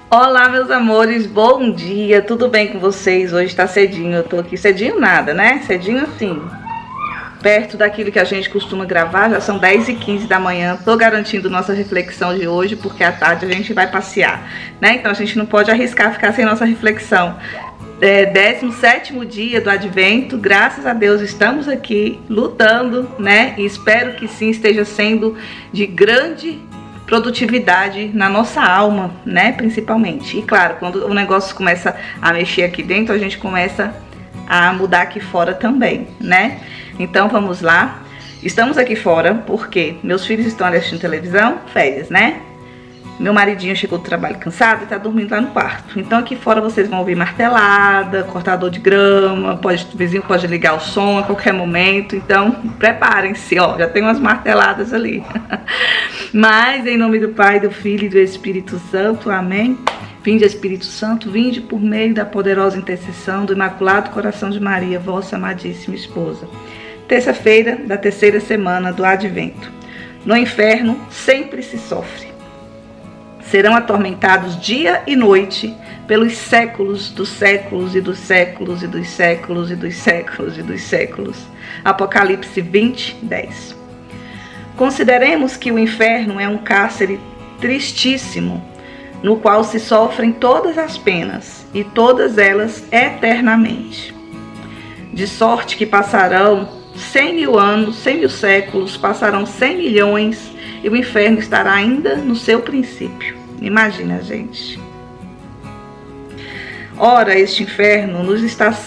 Olá, meus amores, bom dia, tudo bem com vocês? Hoje tá cedinho, eu tô aqui, cedinho nada, né? Cedinho assim, perto daquilo que a gente costuma gravar, já são 10h15 da manhã, tô garantindo nossa reflexão de hoje, porque à tarde a gente vai passear, né? Então a gente não pode arriscar ficar sem nossa reflexão. 17º dia do Advento, graças a Deus estamos aqui lutando, né? E espero que sim esteja sendo de grande produtividade na nossa alma, né, principalmente. E claro, quando o negócio começa a mexer aqui dentro, a gente começa a mudar aqui fora também, né? Então vamos lá. Estamos aqui fora porque meus filhos estão ali assistindo televisão, férias, né? Meu maridinho chegou do trabalho cansado e tá dormindo lá no quarto. Então aqui fora vocês vão ouvir martelada, cortador de grama, o vizinho pode ligar o som a qualquer momento. Então preparem-se, ó, já tem umas marteladas ali. Mas em nome do Pai, do Filho e do Espírito Santo, amém. Vinde, Espírito Santo, vinde por meio da poderosa intercessão do Imaculado Coração de Maria, vossa amadíssima esposa. Terça-feira da terceira semana do Advento. No inferno sempre se sofre. Serão atormentados dia e noite pelos séculos dos séculos e dos séculos e dos séculos e dos séculos e dos séculos. Apocalipse 20, 10. Consideremos que o inferno é um cárcere tristíssimo, no qual se sofrem todas as penas, e todas elas eternamente. De sorte que passarão 100.000 anos, 100.000 séculos, passarão 100 milhões, e o inferno estará ainda no seu princípio. Imagina, gente. Ora, este inferno nos está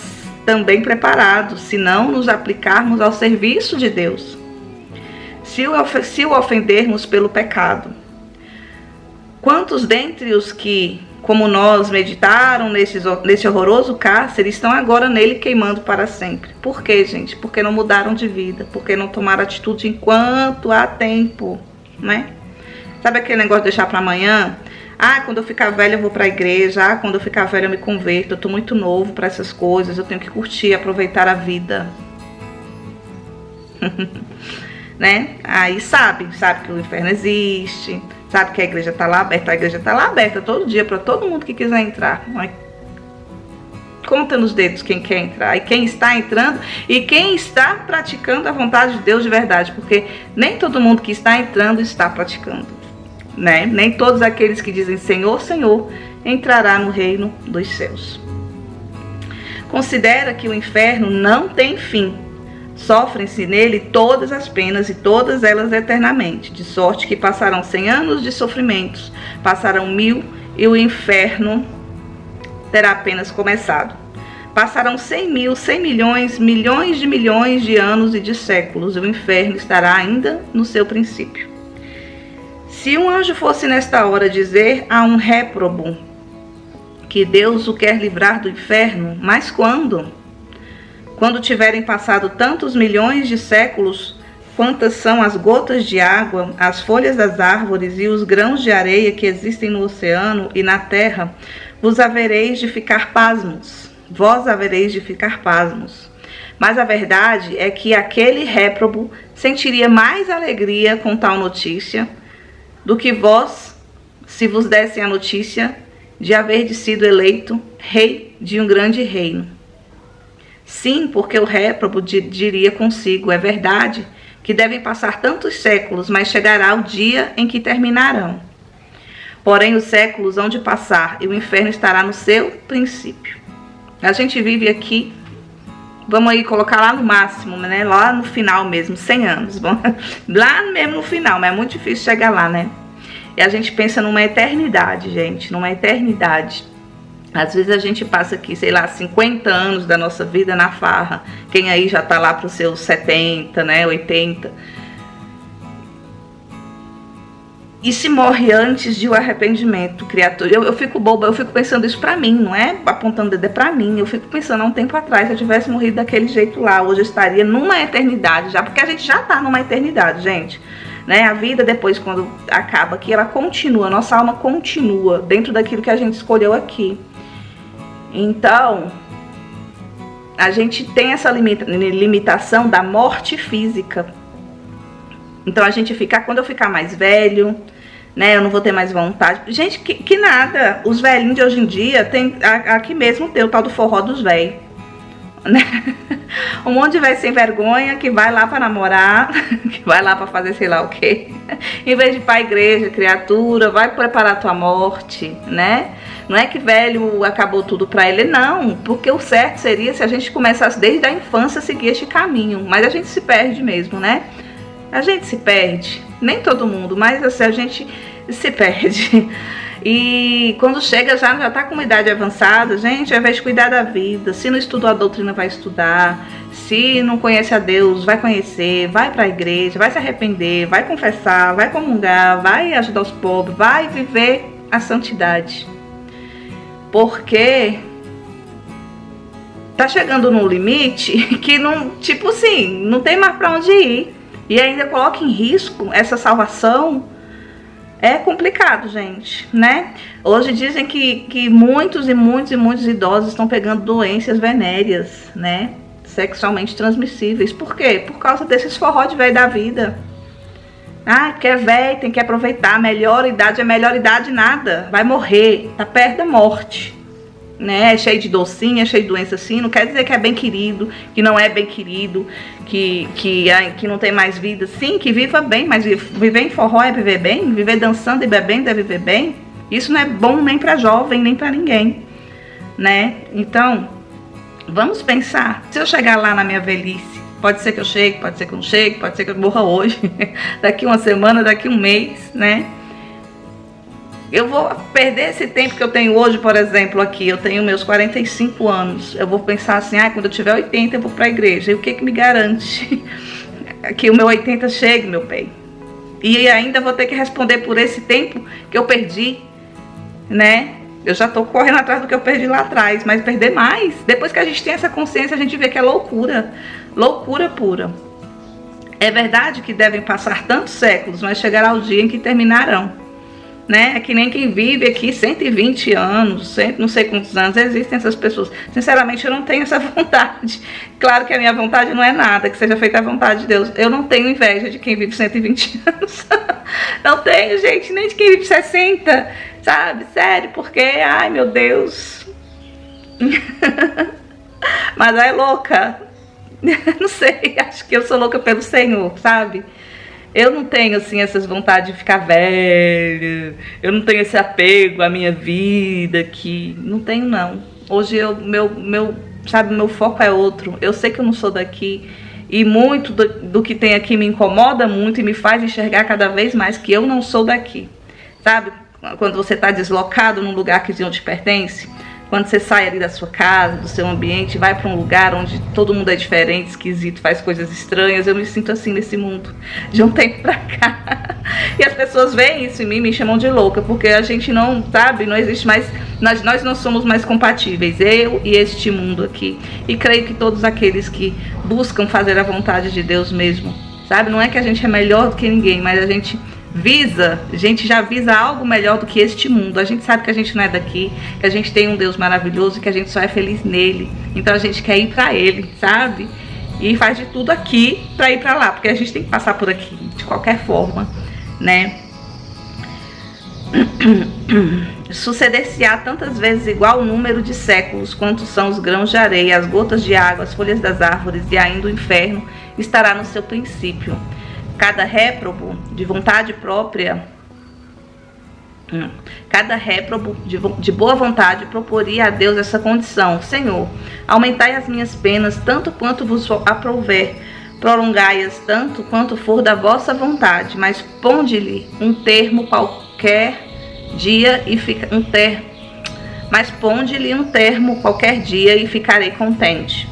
também preparado, se não nos aplicarmos ao serviço de Deus. Se o ofendermos pelo pecado. Quantos dentre os que, como nós, meditaram nesse horroroso cárcere, estão agora nele queimando para sempre? Por quê, gente? Porque não mudaram de vida, porque não tomaram atitude enquanto há tempo, né? Sabe aquele negócio de deixar para amanhã? Ah, quando eu ficar velha eu vou para a igreja. Ah, quando eu ficar velha eu me converto. Eu tô muito novo para essas coisas. Eu tenho que curtir, aproveitar a vida. Né? Aí sabe que o inferno existe. Sabe que a igreja tá lá aberta. A igreja tá lá aberta todo dia para todo mundo que quiser entrar. Mas conta nos dedos quem quer entrar e quem está entrando e quem está praticando a vontade de Deus de verdade, porque nem todo mundo que está entrando está praticando, né? Nem todos aqueles que dizem Senhor, Senhor entrará no reino dos céus. Considera que o inferno não tem fim. Sofrem-se nele todas as penas e todas elas eternamente, de sorte que passarão 100 anos de sofrimentos, passarão 1000 e o inferno terá apenas começado. Passarão 100.000, 100 milhões, milhões de anos e de séculos, e o inferno estará ainda no seu princípio. Se um anjo fosse nesta hora dizer a um réprobo que Deus o quer livrar do inferno, mas quando? Quando tiverem passado tantos milhões de séculos, quantas são as gotas de água, as folhas das árvores e os grãos de areia que existem no oceano e na terra, vós havereis de ficar pasmos. Mas a verdade é que aquele réprobo sentiria mais alegria com tal notícia do que vós, se vos dessem a notícia de haver sido eleito rei de um grande reino. Sim, porque o réprobo diria consigo, é verdade que devem passar tantos séculos, mas chegará o dia em que terminarão. Porém, os séculos hão de passar e o inferno estará no seu princípio. A gente vive aqui, vamos aí colocar lá no máximo, né? Lá no final mesmo, 100 anos. Lá mesmo no final, mas é muito difícil chegar lá, né? E a gente pensa numa eternidade, gente, numa eternidade. Às vezes a gente passa aqui, sei lá, 50 anos da nossa vida na farra. Quem aí já tá lá para os seus 70, né, 80. E se morre antes de o arrependimento, criatura. Eu fico boba, eu fico pensando isso pra mim, não é apontando o dedo, é pra mim. Eu fico pensando, há um tempo atrás, se eu tivesse morrido daquele jeito lá, hoje eu estaria numa eternidade já, porque a gente já tá numa eternidade, gente. Né? A vida depois, quando acaba aqui, ela continua, nossa alma continua dentro daquilo que a gente escolheu aqui. Então, a gente tem essa limitação da morte física. Então a gente fica, quando eu ficar mais velho, né? Eu não vou ter mais vontade. Gente, que nada. Os velhinhos de hoje em dia, tem aqui mesmo tem o tal do forró dos velhos, né? Um monte de velho sem vergonha que vai lá pra namorar, que vai lá pra fazer sei lá o quê. Em vez de ir pra igreja, criatura, vai preparar a tua morte, né? Não é que velho acabou tudo pra ele, não. Porque o certo seria se a gente começasse desde a infância a seguir este caminho. Mas a gente se perde mesmo, né? A gente se perde. Nem todo mundo, mas assim, a gente se perde. E quando chega já tá com uma idade avançada, gente, ao invés de cuidar da vida, se não estudou a doutrina, vai estudar. Se não conhece a Deus, vai conhecer, vai para a igreja, vai se arrepender, vai confessar, vai comungar, vai ajudar os pobres, vai viver a santidade. Porque tá chegando num limite que não, tipo assim, não tem mais para onde ir. E ainda coloca em risco essa salvação. É complicado, gente, né? Hoje dizem que muitos idosos estão pegando doenças venéreas, né? Sexualmente transmissíveis. Por quê? Por causa desses forró de velho da vida. Ah, porque é velho, tem que aproveitar. A melhor idade é melhor idade nada. Vai morrer, tá perto da morte. Né? É cheio de docinha, é cheio de doença assim. Não quer dizer que é bem querido, que não é bem querido, que não tem mais vida. Sim, que viva bem, mas viver em forró é viver bem? Viver dançando e bebendo é viver bem? Isso não é bom nem pra jovem, nem pra ninguém, né? Então, vamos pensar. Se eu chegar lá na minha velhice, pode ser que eu chegue, pode ser que eu não chegue, pode ser que eu morra hoje, daqui uma semana, daqui um mês, né? Eu vou perder esse tempo que eu tenho hoje, por exemplo, aqui, eu tenho meus 45 anos. Eu vou pensar assim, quando eu tiver 80 eu vou para a igreja. E o que me garante que o meu 80 chegue, meu bem? E ainda vou ter que responder por esse tempo que eu perdi, né? Eu já tô correndo atrás do que eu perdi lá atrás, mas perder mais. Depois que a gente tem essa consciência, a gente vê que é loucura. Loucura pura. É verdade que devem passar tantos séculos, mas chegará o dia em que terminarão. Né? É que nem quem vive aqui 120 anos, não sei quantos anos existem essas pessoas. Sinceramente, eu não tenho essa vontade. Claro que a minha vontade não é nada, que seja feita a vontade de Deus. Eu não tenho inveja de quem vive 120 anos. Não tenho, gente, nem de quem vive 60, sabe? Sério, porque, ai meu Deus. Mas é louca. Não sei, acho que eu sou louca pelo Senhor, sabe? Eu não tenho, assim, essas vontades de ficar velha. Eu não tenho esse apego à minha vida que... Não tenho, não. Hoje, meu foco é outro. Eu sei que eu não sou daqui. E muito do que tem aqui me incomoda muito e me faz enxergar cada vez mais que eu não sou daqui. Sabe? Quando você está deslocado num lugar que não te pertence... Quando você sai ali da sua casa, do seu ambiente, vai para um lugar onde todo mundo é diferente, esquisito, faz coisas estranhas, eu me sinto assim nesse mundo, de um tempo pra cá. E as pessoas veem isso em mim e me chamam de louca, porque a gente não, sabe, não existe mais, nós não somos mais compatíveis, eu e este mundo aqui. E creio que todos aqueles que buscam fazer a vontade de Deus mesmo, sabe, não é que a gente é melhor do que ninguém, mas a gente já visa algo melhor do que este mundo. A gente sabe que a gente não é daqui, que a gente tem um Deus maravilhoso, que a gente só é feliz nele. Então a gente quer ir pra ele, sabe? E faz de tudo aqui pra ir pra lá, porque a gente tem que passar por aqui, de qualquer forma, né? Suceder-se-á tantas vezes igual o número de séculos, quanto são os grãos de areia, as gotas de água, as folhas das árvores, e ainda o inferno estará no seu princípio. Cada réprobo de vontade própria, de boa vontade, proporia a Deus essa condição: Senhor, aumentai as minhas penas tanto quanto vos aprouver, prolongai-as tanto quanto for da vossa vontade, mas ponde-lhe um termo qualquer dia e qualquer dia e ficarei contente.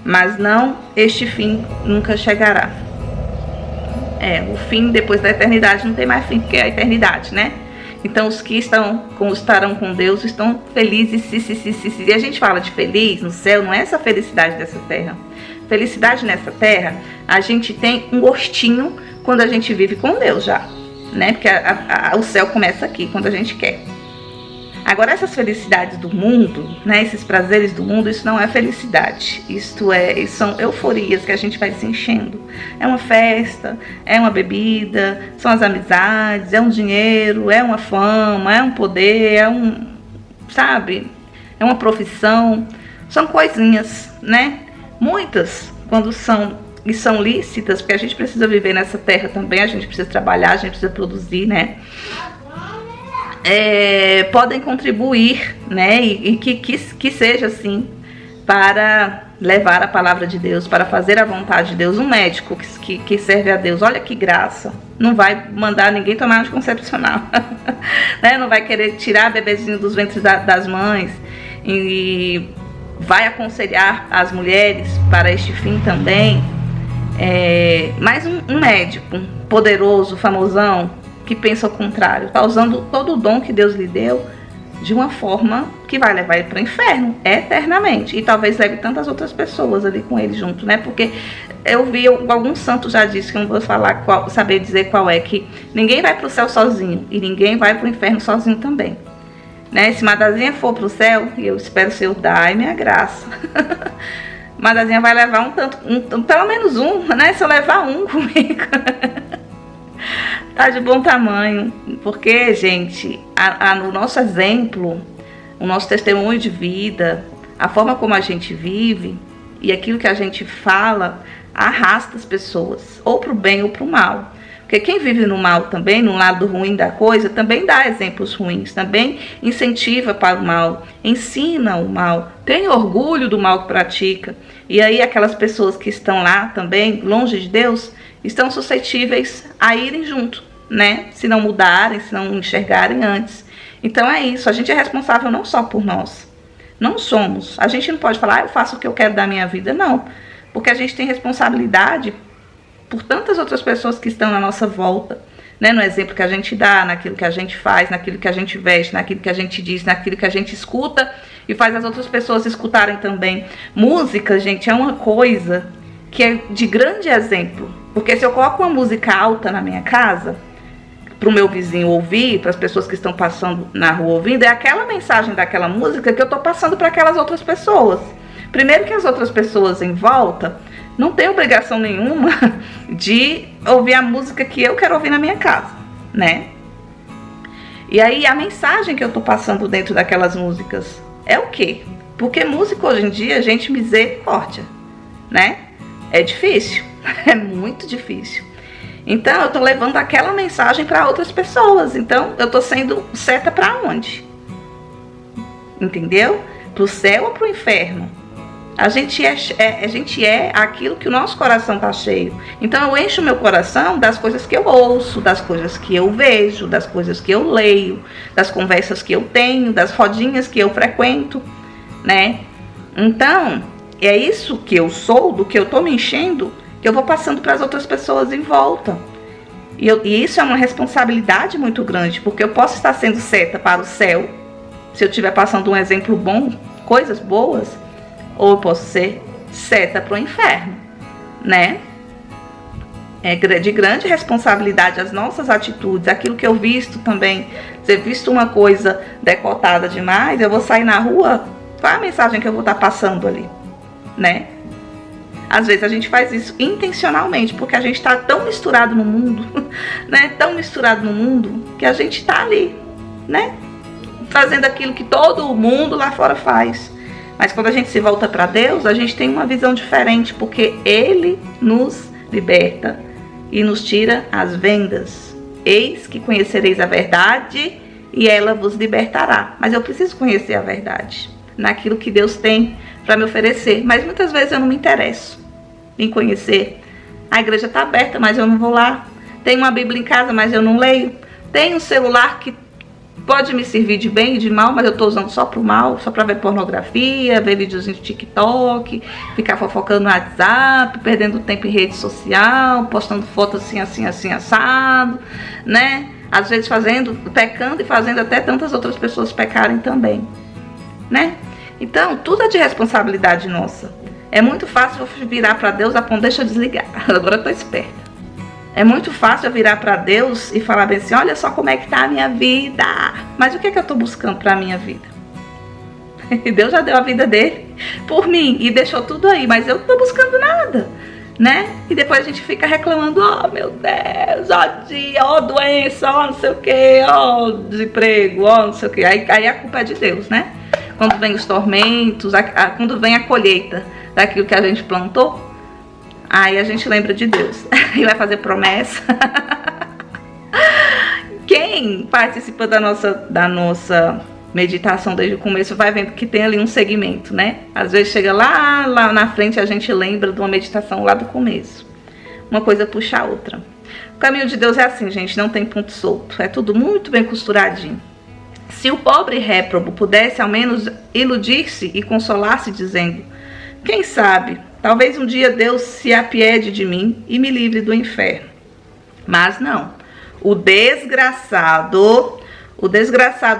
Mas não, este fim nunca chegará. O fim depois da eternidade não tem mais fim, porque é a eternidade, né? Então os que estarão com Deus estão felizes. E a gente fala de feliz no céu, não é essa felicidade dessa terra. Felicidade nessa terra, a gente tem um gostinho quando a gente vive com Deus já, né? Porque o céu começa aqui, quando a gente quer. Agora, essas felicidades do mundo, né, esses prazeres do mundo, isso não é felicidade. São euforias que a gente vai se enchendo. É uma festa, é uma bebida, são as amizades, é um dinheiro, é uma fama, é um poder, sabe? É uma profissão. São coisinhas, né? Muitas, quando são lícitas, porque a gente precisa viver nessa terra também, a gente precisa trabalhar, a gente precisa produzir, né? Podem contribuir, né, e que seja assim, para levar a palavra de Deus, para fazer a vontade de Deus. Um médico que serve a Deus, olha que graça, não vai mandar ninguém tomar anticoncepcional, né? Não vai querer tirar bebezinho dos ventres das mães, e vai aconselhar as mulheres para este fim também. Mas um médico poderoso, famosão, que pensa ao contrário, está usando todo o dom que Deus lhe deu de uma forma que vai levar ele para o inferno eternamente, e talvez leve tantas outras pessoas ali com ele junto, né? Porque eu vi, alguns santos já disse, que eu não vou falar saber dizer qual é, que ninguém vai para o céu sozinho e ninguém vai para o inferno sozinho também, né? Se Madazinha for para o céu, e eu espero ser o dai minha graça, Madazinha vai levar pelo menos um, né? Se eu levar um comigo tá de bom tamanho, porque, gente, no nosso exemplo, o nosso testemunho de vida, a forma como a gente vive e aquilo que a gente fala arrasta as pessoas, ou pro bem ou pro mal. Porque quem vive no mal também, no lado ruim da coisa, também dá exemplos ruins, também incentiva para o mal, ensina o mal, tem orgulho do mal que pratica. E aí aquelas pessoas que estão lá também, longe de Deus, estão suscetíveis a irem junto, né? Se não mudarem, se não enxergarem antes. Então é isso, a gente é responsável não só por nós. Não somos. A gente não pode falar, eu faço o que eu quero da minha vida, não. Porque a gente tem responsabilidade por tantas outras pessoas que estão na nossa volta, né? No exemplo que a gente dá, naquilo que a gente faz, naquilo que a gente veste, naquilo que a gente diz, naquilo que a gente escuta e faz as outras pessoas escutarem também. Música, gente, é uma coisa que é de grande exemplo. Porque se eu coloco uma música alta na minha casa, para o meu vizinho ouvir, para as pessoas que estão passando na rua ouvindo, é aquela mensagem daquela música que eu estou passando para aquelas outras pessoas. Primeiro que as outras pessoas em volta não têm obrigação nenhuma de ouvir a música que eu quero ouvir na minha casa, né? E aí a mensagem que eu estou passando dentro daquelas músicas é o quê? Porque música hoje em dia, gente, misericórdia, né? É difícil. É muito difícil. Então eu tô levando aquela mensagem para outras pessoas. Então eu tô sendo seta para onde? Entendeu? Pro céu ou pro inferno? A gente é aquilo que o nosso coração tá cheio. Então eu encho o meu coração das coisas que eu ouço, das coisas que eu vejo, das coisas que eu leio, das conversas que eu tenho, das rodinhas que eu frequento, né? Então é isso que eu sou, do que eu tô me enchendo, que eu vou passando para as outras pessoas em volta. E isso é uma responsabilidade muito grande, porque eu posso estar sendo seta para o céu, se eu estiver passando um exemplo bom, coisas boas, ou eu posso ser seta para o inferno, né? É de grande responsabilidade as nossas atitudes, aquilo que eu visto também. Se eu visto uma coisa decotada demais, eu vou sair na rua, qual é a mensagem que eu vou estar passando ali, né? Às vezes a gente faz isso intencionalmente, porque a gente está tão misturado no mundo, né? Tão misturado no mundo, que a gente está ali, né? Fazendo aquilo que todo mundo lá fora faz. Mas quando a gente se volta para Deus, a gente tem uma visão diferente, porque Ele nos liberta e nos tira as vendas. Eis que conhecereis a verdade e ela vos libertará. Mas eu preciso conhecer a verdade, naquilo que Deus tem para me oferecer. Mas muitas vezes eu não me interesso em conhecer. A igreja está aberta, mas eu não vou lá. Tem uma Bíblia em casa, mas eu não leio. Tem um celular que pode me servir de bem e de mal, mas eu estou usando só para o mal, só para ver pornografia, ver videozinhos de TikTok, ficar fofocando no WhatsApp, perdendo tempo em rede social, postando fotos assim, assado, né? Às vezes pecando e fazendo até tantas outras pessoas pecarem também, né? Então, tudo é de responsabilidade nossa. É muito fácil eu virar para Deus a ponto, deixa eu desligar, agora eu tô esperta. É muito fácil eu virar para Deus e falar bem assim, olha só como é que tá a minha vida. Mas o que é que eu estou buscando para a minha vida? Deus já deu a vida dele por mim e deixou tudo aí, mas eu não estou buscando nada, né? E depois a gente fica reclamando, oh meu Deus, ó dia, ó doença, ó não sei o que, ó desemprego, ó não sei o que. Aí a culpa é de Deus, né? Quando vem os tormentos, quando vem a colheita daquilo que a gente plantou, aí a gente lembra de Deus e vai fazer promessa. Quem participa da nossa meditação desde o começo vai vendo que tem ali um segmento, né? Às vezes chega lá na frente a gente lembra de uma meditação lá do começo. Uma coisa puxa a outra. O caminho de Deus é assim, gente, não tem ponto solto. É tudo muito bem costuradinho. Se o pobre réprobo pudesse ao menos iludir-se e consolar-se dizendo, quem sabe, talvez um dia Deus se apiede de mim e me livre do inferno. Mas não. O desgraçado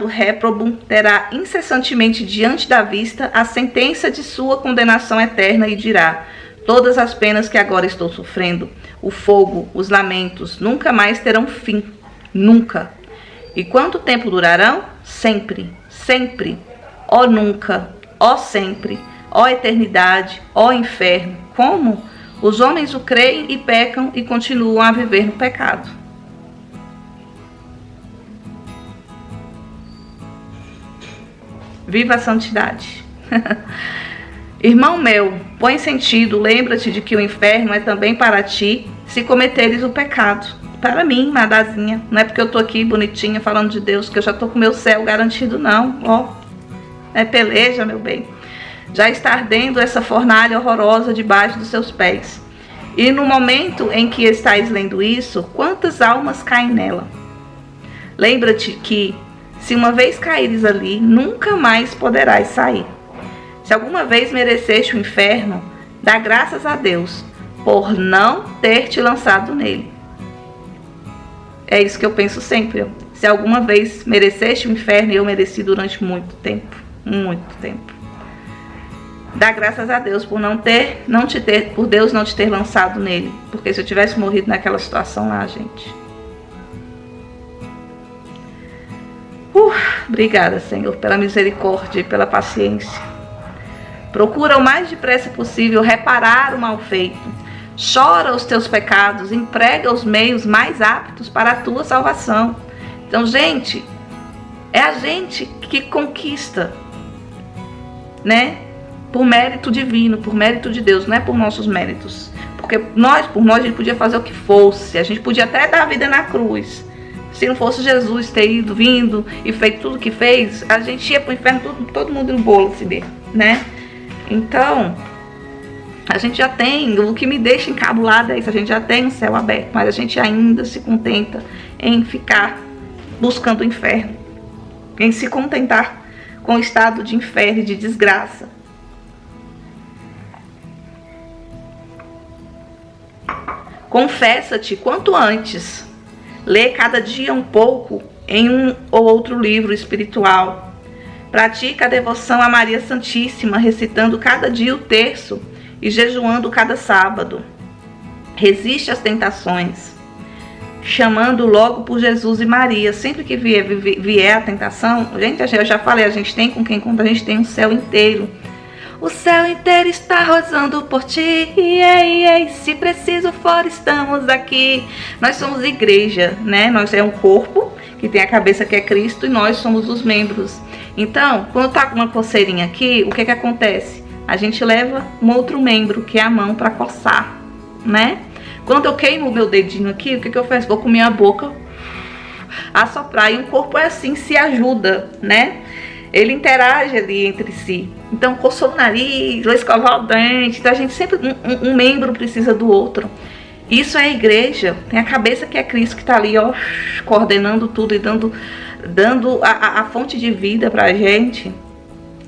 réprobo terá incessantemente diante da vista a sentença de sua condenação eterna e dirá, todas as penas que agora estou sofrendo, o fogo, os lamentos, nunca mais terão fim. Nunca. E quanto tempo durarão? Sempre, sempre. Ó nunca, ó sempre. Ó eternidade, ó inferno. Como? Os homens o creem e pecam e continuam a viver no pecado. Viva a santidade. Irmão meu, põe sentido, lembra-te de que o inferno é também para ti, se cometeres o pecado. Para mim, madazinha, não é porque eu tô aqui bonitinha falando de Deus, que eu já tô com o meu céu garantido, não. Ó, é peleja, meu bem. Já está ardendo essa fornalha horrorosa debaixo dos seus pés. E no momento em que estáis lendo isso, quantas almas caem nela? Lembra-te que, se uma vez caíres ali, nunca mais poderás sair. Se alguma vez mereceste o inferno, dá graças a Deus por não ter te lançado nele. É isso que eu penso sempre. Se alguma vez mereceste o inferno, e eu mereci durante muito tempo. Muito tempo. Dá graças a Deus por por Deus não te ter lançado nele. Porque se eu tivesse morrido naquela situação lá, gente. Obrigada, Senhor, pela misericórdia e pela paciência. Procura o mais depressa possível reparar o mal feito. Chora os teus pecados, emprega os meios mais aptos para a tua salvação. Então, gente, é a gente que conquista, né? Por mérito divino, por mérito de Deus, não é por nossos méritos. Porque por nós a gente podia fazer o que fosse, a gente podia até dar a vida na cruz. Se não fosse Jesus ter vindo e feito tudo o que fez, a gente ia para o inferno, todo mundo no bolo, se der, né? Então, a gente já tem, o que me deixa encabulada é isso, a gente já tem um céu aberto, mas a gente ainda se contenta em ficar buscando o inferno, em se contentar com o estado de inferno e de desgraça. Confessa-te quanto antes. Lê cada dia um pouco em um ou outro livro espiritual. Pratica a devoção a Maria Santíssima, recitando cada dia o terço e jejuando cada sábado. Resiste às tentações, chamando logo por Jesus e Maria. Sempre que vier a tentação, gente, eu já falei, a gente tem com quem conta, a gente tem um céu inteiro. O céu inteiro está rosando por ti, ei, ei, se preciso for, estamos aqui. Nós somos igreja, né? Nós é um corpo que tem a cabeça que é Cristo e nós somos os membros. Então, quando tá com uma coceirinha aqui, o que acontece? A gente leva um outro membro, que é a mão, para coçar, né? Quando eu queimo o meu dedinho aqui, o que eu faço? Vou com minha boca assoprar, e o corpo é assim, se ajuda, né? Ele interage ali entre si. Então, coçou o nariz, vai escovar o dente. Então, a gente sempre, um membro precisa do outro. Isso é a igreja. Tem a cabeça que é Cristo, que está ali, ó, coordenando tudo e dando a fonte de vida pra gente,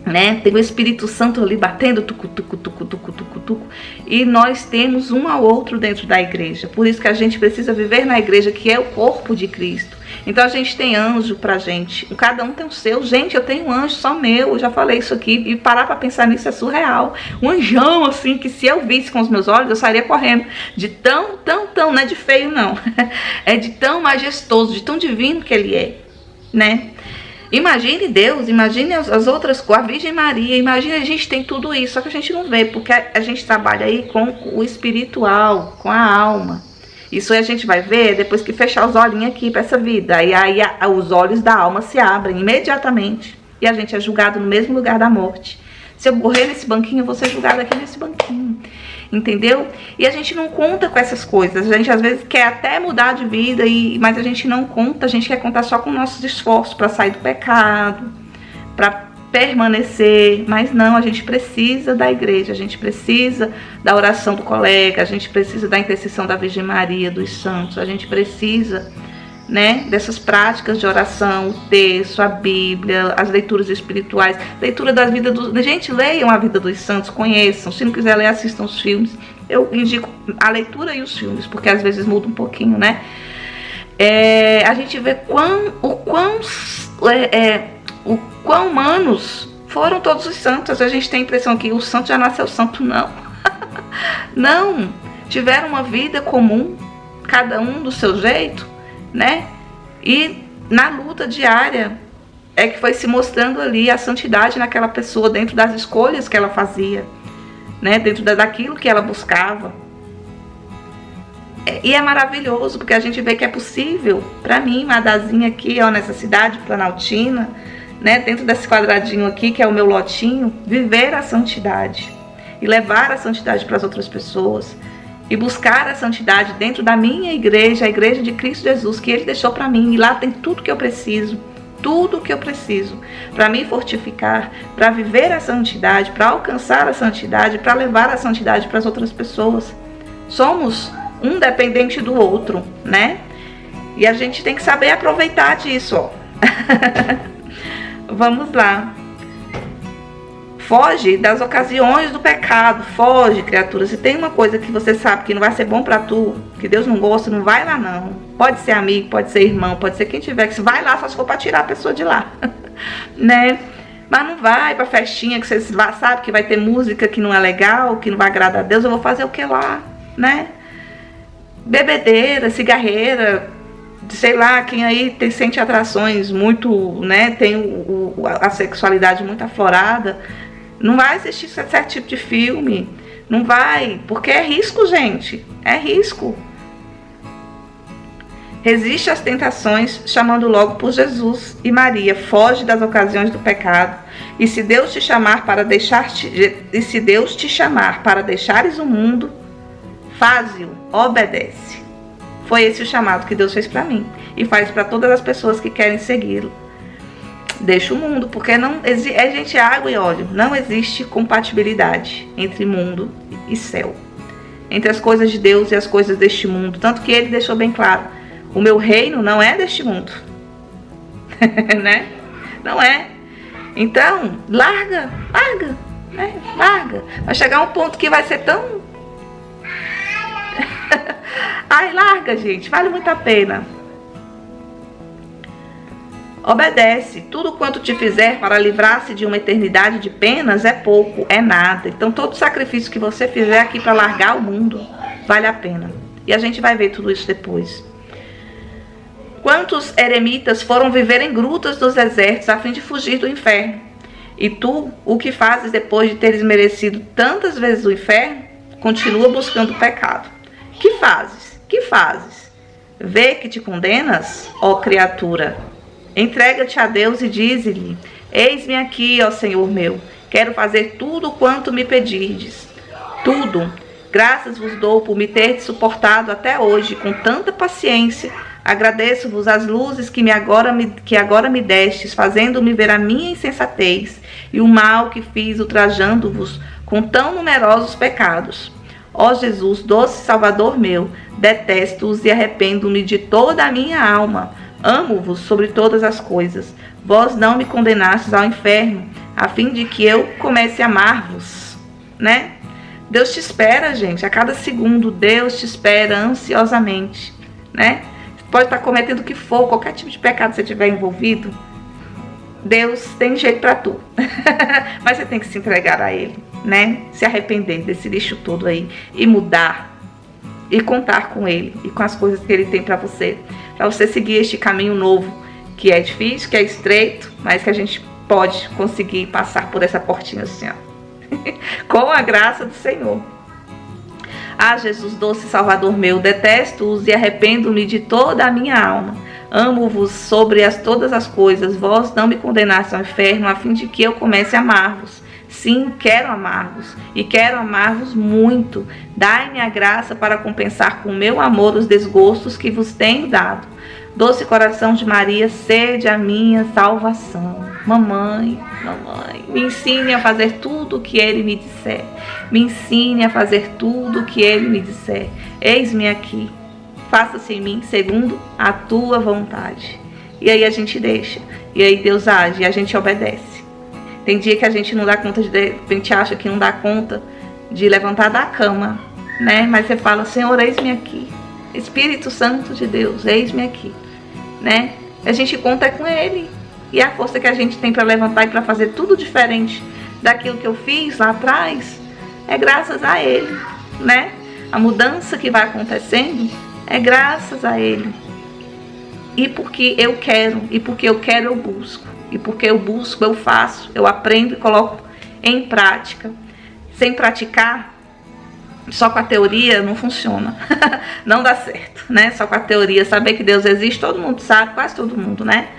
né? Tem o Espírito Santo ali batendo, tucu, tucu, tucu, tucu, tucu, tucu. E nós temos um ao outro dentro da igreja. Por isso que a gente precisa viver na igreja, que é o corpo de Cristo. Então a gente tem anjo pra gente, cada um tem o seu. Gente, eu tenho um anjo só meu, eu já falei isso aqui, e parar pra pensar nisso é surreal. Um anjão assim, que se eu visse com os meus olhos, eu sairia correndo. De tão, não é de feio não, é de tão majestoso, de tão divino que ele é, né? Imagine Deus, imagine as outras coisas, a Virgem Maria, imagine, a gente tem tudo isso, só que a gente não vê, porque a gente trabalha aí com o espiritual, com a alma. Isso aí a gente vai ver depois que fechar os olhinhos aqui para essa vida. E aí os olhos da alma se abrem imediatamente. E a gente é julgado no mesmo lugar da morte. Se eu morrer nesse banquinho, eu vou ser julgado aqui nesse banquinho. Entendeu? E a gente não conta com essas coisas. A gente às vezes quer até mudar de vida, mas a gente não conta. A gente quer contar só com nossos esforços para sair do pecado, para permanecer, mas não, a gente precisa da igreja, a gente precisa da oração do colega, a gente precisa da intercessão da Virgem Maria, dos santos, a gente precisa, né, dessas práticas de oração, o texto, a Bíblia, as leituras espirituais, leitura da vida dos... Gente, leiam a vida dos santos, conheçam, se não quiser ler, assistam os filmes. Eu indico a leitura e os filmes, porque às vezes muda um pouquinho, né? A gente vê o quão humanos foram todos os santos. A gente tem a impressão que o santo já nasceu santo, não. Não, tiveram uma vida comum, cada um do seu jeito, né? E na luta diária é que foi se mostrando ali a santidade naquela pessoa, dentro das escolhas que ela fazia, né? Dentro daquilo que ela buscava. E é maravilhoso, porque a gente vê que é possível, para mim, Madazinha aqui, ó, nessa cidade planaltina, né, dentro desse quadradinho aqui, que é o meu lotinho, viver a santidade e levar a santidade para as outras pessoas e buscar a santidade dentro da minha igreja, a igreja de Cristo Jesus, que Ele deixou para mim, e lá tem tudo que eu preciso para me fortificar, para viver a santidade, para alcançar a santidade, para levar a santidade para as outras pessoas. Somos um dependente do outro, né? E a gente tem que saber aproveitar disso, ó. Vamos lá. Foge das ocasiões do pecado. Foge, criatura. Se tem uma coisa que você sabe que não vai ser bom pra tu, que Deus não gosta, não vai lá não. Pode ser amigo, pode ser irmão, pode ser quem tiver, que vai lá só se for pra tirar a pessoa de lá. Né? Mas não vai pra festinha que você sabe que vai ter música que não é legal, que não vai agradar a Deus. Eu vou fazer o que lá, né? Bebedeira, cigarreira, sei lá, quem aí sente atrações muito, né, tem a sexualidade muito aflorada, não vai assistir certo tipo de filme, não vai, porque é risco, gente, é risco. Resiste às tentações, chamando logo por Jesus e Maria, foge das ocasiões do pecado, e se Deus te chamar para deixares o mundo, faze-o, obedece. Foi esse o chamado que Deus fez para mim e faz para todas as pessoas que querem segui-lo. Deixa o mundo, porque não é gente, água e óleo. Não existe compatibilidade entre mundo e céu, entre as coisas de Deus e as coisas deste mundo. Tanto que Ele deixou bem claro: o meu reino não é deste mundo. Né? Não é. Então, larga, né? Larga. Vai chegar um ponto que vai ser tão... Ai, larga, gente, vale muito a pena. Obedece. Tudo quanto te fizer para livrar-se de uma eternidade de penas é pouco, é nada. Então todo sacrifício que você fizer aqui para largar o mundo vale a pena. E a gente vai ver tudo isso depois. Quantos eremitas foram viver em grutas dos desertos a fim de fugir do inferno? E tu, o que fazes depois de teres merecido tantas vezes o inferno? Continua buscando o pecado. Que fazes? Que fazes? Vê que te condenas, ó criatura. Entrega-te a Deus e dize-lhe: eis-me aqui, ó Senhor meu, quero fazer tudo quanto me pedirdes. Tudo. Graças vos dou por me ter suportado até hoje com tanta paciência. Agradeço-vos as luzes que agora me destes, fazendo-me ver a minha insensatez e o mal que fiz ultrajando-vos com tão numerosos pecados. Ó Jesus, doce Salvador meu, detesto-os e arrependo-me de toda a minha alma. Amo-vos sobre todas as coisas. Vós não me condenastes ao inferno, a fim de que eu comece a amar-vos, né? Deus te espera, gente, a cada segundo. Deus te espera ansiosamente, né? pode estar cometendo o que for, qualquer tipo de pecado que você tiver envolvido, Deus tem jeito pra tu. Mas você tem que se entregar a Ele, né? Se arrepender desse lixo todo aí e mudar e contar com Ele e com as coisas que Ele tem pra você seguir este caminho novo, que é difícil, que é estreito, mas que a gente pode conseguir passar por essa portinha assim, ó. Com a graça do Senhor. Ah, Jesus, doce Salvador meu, detesto-os e arrependo-me de toda a minha alma. Amo-vos sobre todas as coisas, vós não me condenaste ao inferno, a fim de que eu comece a amar-vos. Sim, quero amar-vos, e quero amar-vos muito. Dai-me a graça para compensar com o meu amor os desgostos que vos tenho dado. Doce coração de Maria, sede a minha salvação. Mamãe, me ensine a fazer tudo o que Ele me disser. Me ensine a fazer tudo o que Ele me disser. Eis-me aqui. Faça-se em mim segundo a tua vontade. E aí a gente deixa. E aí Deus age e a gente obedece. Tem dia que a gente não dá conta de repente acha que não dá conta de levantar da cama, né? Mas você fala, Senhor, eis-me aqui. Espírito Santo de Deus, eis-me aqui, né? A gente conta com Ele. E a força que a gente tem para levantar e para fazer tudo diferente daquilo que eu fiz lá atrás é graças a Ele, né? A mudança que vai acontecendo é graças a Ele. E porque eu quero, eu busco. E porque eu busco, eu faço, eu aprendo e coloco em prática. Sem praticar, só com a teoria não funciona. Não dá certo, né? Só com a teoria, saber que Deus existe, todo mundo sabe, quase todo mundo, né?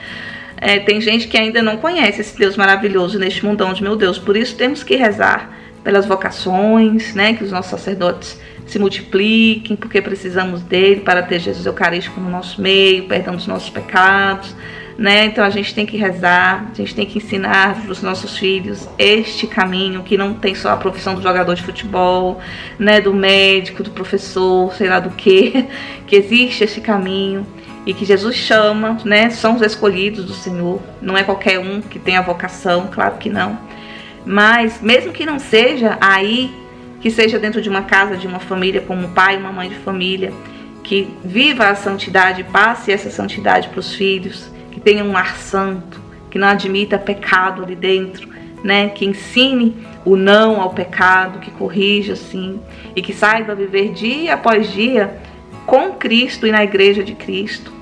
Tem gente que ainda não conhece esse Deus maravilhoso neste mundão de meu Deus. Por isso temos que rezar pelas vocações, né? Que os nossos sacerdotes se multipliquem, porque precisamos dele para ter Jesus Eucarístico no nosso meio, perdão dos nossos pecados, né? Então a gente tem que rezar, a gente tem que ensinar para os nossos filhos este caminho, que não tem só a profissão do jogador de futebol, né? Do médico, do professor, sei lá do que existe esse caminho. E que Jesus chama, né? São os escolhidos do Senhor. Não é qualquer um que tem a vocação, claro que não. Mas mesmo que não seja aí, que seja dentro de uma casa, de uma família, como um pai, uma mãe de família, que viva a santidade, passe essa santidade para os filhos, que tenha um lar santo, que não admita pecado ali dentro, né? Que ensine o não ao pecado, que corrija assim, e que saiba viver dia após dia com Cristo e na igreja de Cristo.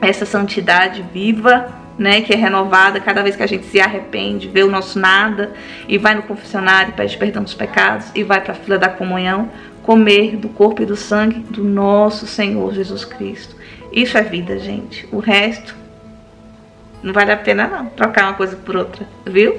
Essa santidade viva, né, que é renovada cada vez que a gente se arrepende, vê o nosso nada e vai no confessionário, pede perdão dos pecados e vai para a fila da comunhão comer do corpo e do sangue do nosso Senhor Jesus Cristo. Isso é vida, gente. O resto não vale a pena não, trocar uma coisa por outra, viu?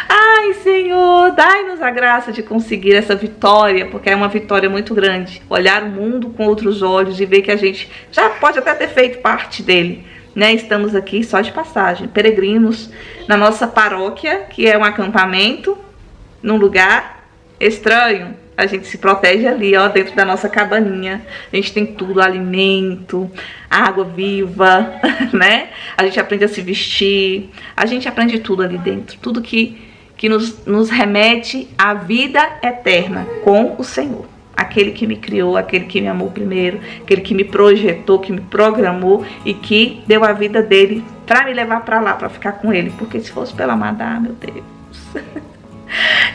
Ai, Senhor, dai-nos a graça de conseguir essa vitória, porque é uma vitória muito grande. Olhar o mundo com outros olhos e ver que a gente já pode até ter feito parte dele, né? Estamos aqui só de passagem, peregrinos na nossa paróquia, que é um acampamento, num lugar estranho. A gente se protege ali, ó, dentro da nossa cabaninha. A gente tem tudo, alimento, água viva, né? A gente aprende a se vestir, a gente aprende tudo ali dentro. Tudo que nos remete à vida eterna com o Senhor. Aquele que me criou, aquele que me amou primeiro, aquele que me projetou, que me programou e que deu a vida dele para me levar para lá, para ficar com ele. Porque se fosse pela Madá, meu Deus.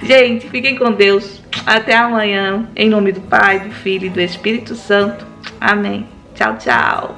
Gente, fiquem com Deus. Até amanhã. Em nome do Pai, do Filho e do Espírito Santo. Amém. Tchau, tchau.